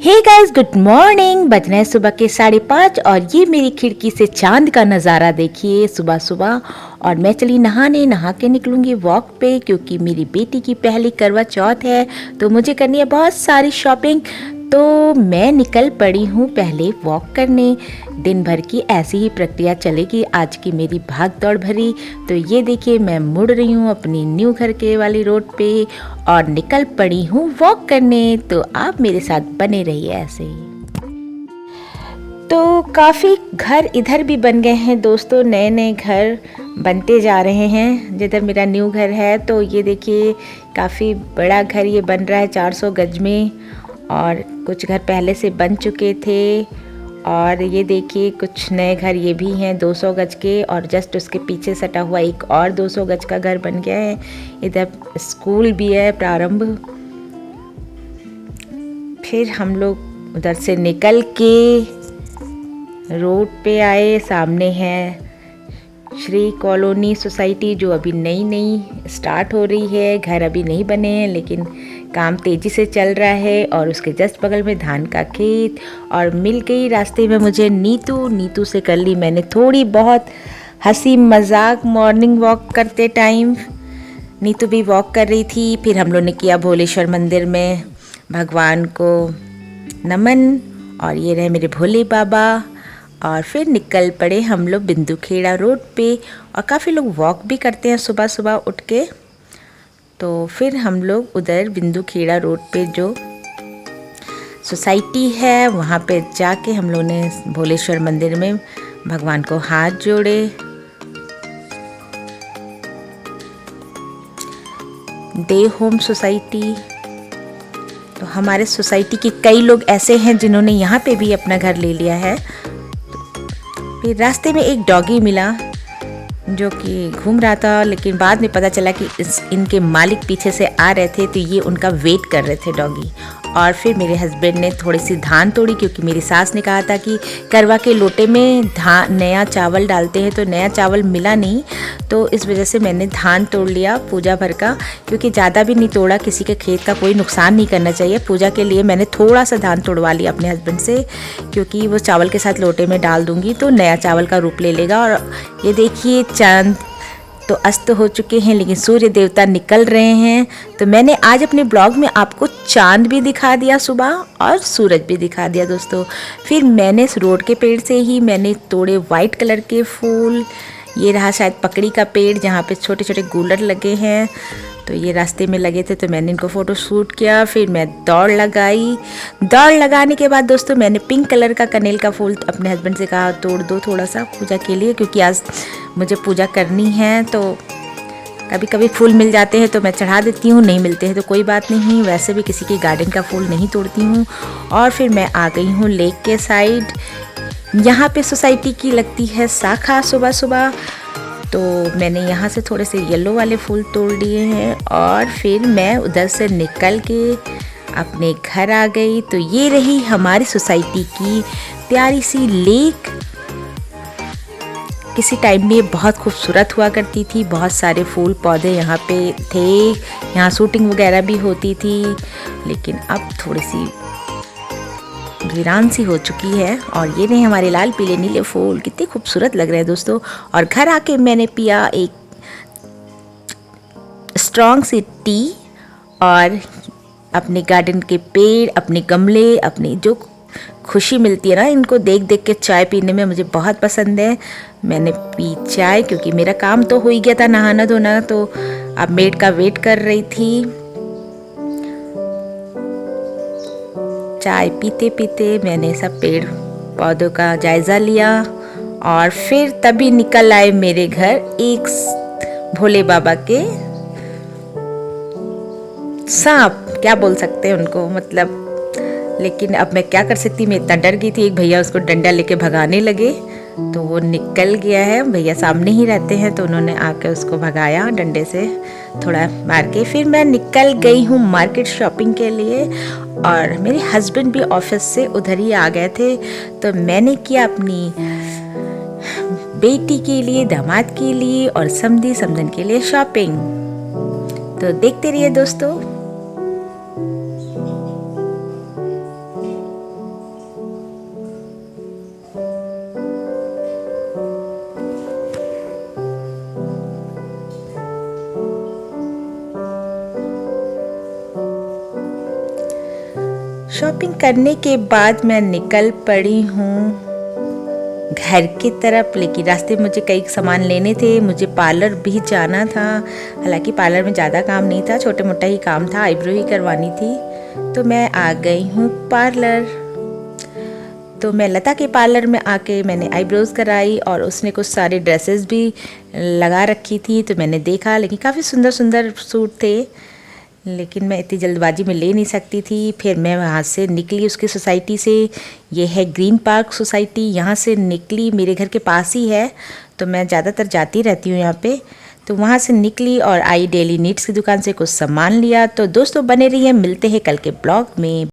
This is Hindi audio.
Hey guys, good morning. बज रहे हैं सुबह के 5:30 और ये मेरी खिड़की से चांद का नज़ारा देखिए सुबह सुबह। और मैं चली नहाने, नहा के निकलूंगी वॉक पे क्योंकि मेरी बेटी की पहली करवा चौथ है तो मुझे करनी है बहुत सारी शॉपिंग। तो मैं निकल पड़ी हूँ पहले वॉक करने। दिन भर की ऐसी ही प्रक्रिया चलेगी आज की मेरी भाग दौड़ भरी। तो ये देखिए मैं मुड़ रही हूँ अपनी न्यू घर के वाली रोड पे और निकल पड़ी हूँ वॉक करने। तो आप मेरे साथ बने रहिए ऐसे ही। तो काफ़ी घर इधर भी बन गए हैं दोस्तों, नए नए घर बनते जा रहे हैं। जिधर मेरा न्यू घर है तो ये देखिए काफ़ी बड़ा घर ये बन रहा है 400 गज में, और कुछ घर पहले से बन चुके थे। और ये देखिए कुछ नए घर ये भी हैं 200 गज के, और जस्ट उसके पीछे सटा हुआ एक और 200 गज का घर बन गया है। इधर स्कूल भी है प्रारंभ। फिर हम लोग उधर से निकल के रोड पे आए। सामने है श्री कॉलोनी सोसाइटी जो अभी नई नई स्टार्ट हो रही है। घर अभी नहीं बने हैं लेकिन काम तेज़ी से चल रहा है। और उसके जस्ट बगल में धान का खेत। और मिल गई रास्ते में मुझे नीतू। नीतू से कर ली मैंने थोड़ी बहुत हंसी मजाक मॉर्निंग वॉक करते टाइम। नीतू भी वॉक कर रही थी। फिर हम लोग ने किया भोलेश्वर मंदिर में भगवान को नमन। और ये रहे मेरे भोले बाबा। और फिर निकल पड़े हम लोग बिंदु खेड़ा रोड पे। और काफ़ी लोग वॉक भी करते हैं सुबह सुबह उठ के। तो फिर हम लोग उधर बिंदु खेड़ा रोड पे जो सोसाइटी है वहाँ पे जाके हम लोग ने भोलेश्वर मंदिर में भगवान को हाथ जोड़े। Day home society. तो हमारे सोसाइटी के कई लोग ऐसे हैं जिन्होंने यहाँ पे भी अपना घर ले लिया है। फिर रास्ते में एक डॉगी मिला जो कि घूम रहा था, लेकिन बाद में पता चला कि इनके मालिक पीछे से आ रहे थे तो ये उनका वेट कर रहे थे डॉगी। और फिर मेरे हस्बैंड ने थोड़ी सी धान तोड़ी क्योंकि मेरी सास ने कहा था कि करवा के लोटे में धान नया चावल डालते हैं, तो नया चावल मिला नहीं। तो इस वजह से मैंने धान तोड़ लिया पूजा भर का, क्योंकि ज़्यादा भी नहीं तोड़ा, किसी के खेत का कोई नुकसान नहीं करना चाहिए। पूजा के लिए मैंने थोड़ा सा धान तोड़वा लिया अपने हस्बैंड से, क्योंकि वो चावल के साथ लोटे में डाल दूँगी तो नया चावल का रूप ले लेगा। और ये देखिए चांद तो अस्त हो चुके हैं लेकिन सूर्य देवता निकल रहे हैं। तो मैंने आज अपने ब्लॉग में आपको चांद भी दिखा दिया सुबह और सूरज भी दिखा दिया दोस्तों। फिर मैंने इस रोड के पेड़ से ही मैंने तोड़े वाइट कलर के फूल। ये रहा शायद पकड़ी का पेड़ जहाँ पे छोटे छोटे गूलर लगे हैं, तो ये रास्ते में लगे थे तो मैंने इनको फ़ोटो शूट किया। फिर मैं दौड़ लगाई। दौड़ लगाने के बाद दोस्तों मैंने पिंक कलर का कनेल का फूल अपने हस्बैंड से कहा तोड़ दो थोड़ा सा पूजा के लिए, क्योंकि आज मुझे पूजा करनी है। तो कभी कभी फूल मिल जाते हैं तो मैं चढ़ा देती हूँ, नहीं मिलते हैं तो कोई बात नहीं। वैसे भी किसी के गार्डन का फूल नहीं तोड़ती हूँ। और फिर मैं आ गई हूँ लेक के साइड। यहाँ पे सोसाइटी की लगती है शाखा सुबह सुबह, तो मैंने यहाँ से थोड़े से येलो वाले फूल तोड़ लिए हैं। और फिर मैं उधर से निकल के अपने घर आ गई। तो ये रही हमारी सोसाइटी की प्यारी सी लेक। किसी टाइम में ये बहुत खूबसूरत हुआ करती थी, बहुत सारे फूल पौधे यहाँ पे थे, यहाँ शूटिंग वगैरह भी होती थी। लेकिन अब थोड़ी सी वीरान सी हो चुकी है। और ये नहीं हमारे लाल पीले नीले फूल कितने खूबसूरत लग रहे हैं दोस्तों। और घर आके मैंने पिया एक स्ट्रॉन्ग सी टी। और अपने गार्डन के पेड़, अपने गमले, अपनी जो खुशी मिलती है ना इनको देख देख के चाय पीने में मुझे बहुत पसंद है। मैंने पी चाय क्योंकि मेरा काम तो हो ही गया था नहाना धोना, तो अब मेड का वेट कर रही थी। चाय पीते पीते मैंने सब पेड़ पौधों का जायज़ा लिया। और फिर तभी निकल आए मेरे घर एक भोले बाबा के सांप, क्या बोल सकते हैं उनको, मतलब। लेकिन अब मैं क्या कर सकती, मैं इतना डर गई थी। एक भैया उसको डंडा लेके भगाने लगे तो वो निकल गया है। भैया सामने ही रहते हैं तो उन्होंने आके उसको भगाया डंडे से थोड़ा मार के। फिर मैं निकल गई हूँ मार्केट शॉपिंग के लिए। और मेरे हस्बैंड भी ऑफिस से उधर ही आ गए थे, तो मैंने किया अपनी बेटी के लिए, दामाद के लिए और समधी समधन के लिए शॉपिंग। तो देखते रहिए दोस्तों। शॉपिंग करने के बाद मैं निकल पड़ी हूँ घर की तरफ, लेकिन रास्ते में मुझे कई सामान लेने थे। मुझे पार्लर भी जाना था, हालांकि पार्लर में ज़्यादा काम नहीं था, छोटा मोटा ही काम था, आईब्रो ही करवानी थी। तो मैं आ गई हूँ पार्लर। तो मैं लता के पार्लर में आके मैंने आईब्रोज़ कराई और उसने कुछ सारे ड्रेसेस भी लगा रखी थी। तो मैंने देखा, लेकिन काफ़ी सुंदर सुंदर सूट थे, लेकिन मैं इतनी जल्दबाजी में ले नहीं सकती थी। फिर मैं वहाँ से निकली उसकी सोसाइटी से। ये है ग्रीन पार्क सोसाइटी, यहाँ से निकली, मेरे घर के पास ही है, तो मैं ज़्यादातर जाती रहती हूँ यहाँ पे। तो वहाँ से निकली और आई डेली नीड्स की दुकान से कुछ सामान लिया। तो दोस्तों बने रहिए, मिलते हैं कल के ब्लॉग में।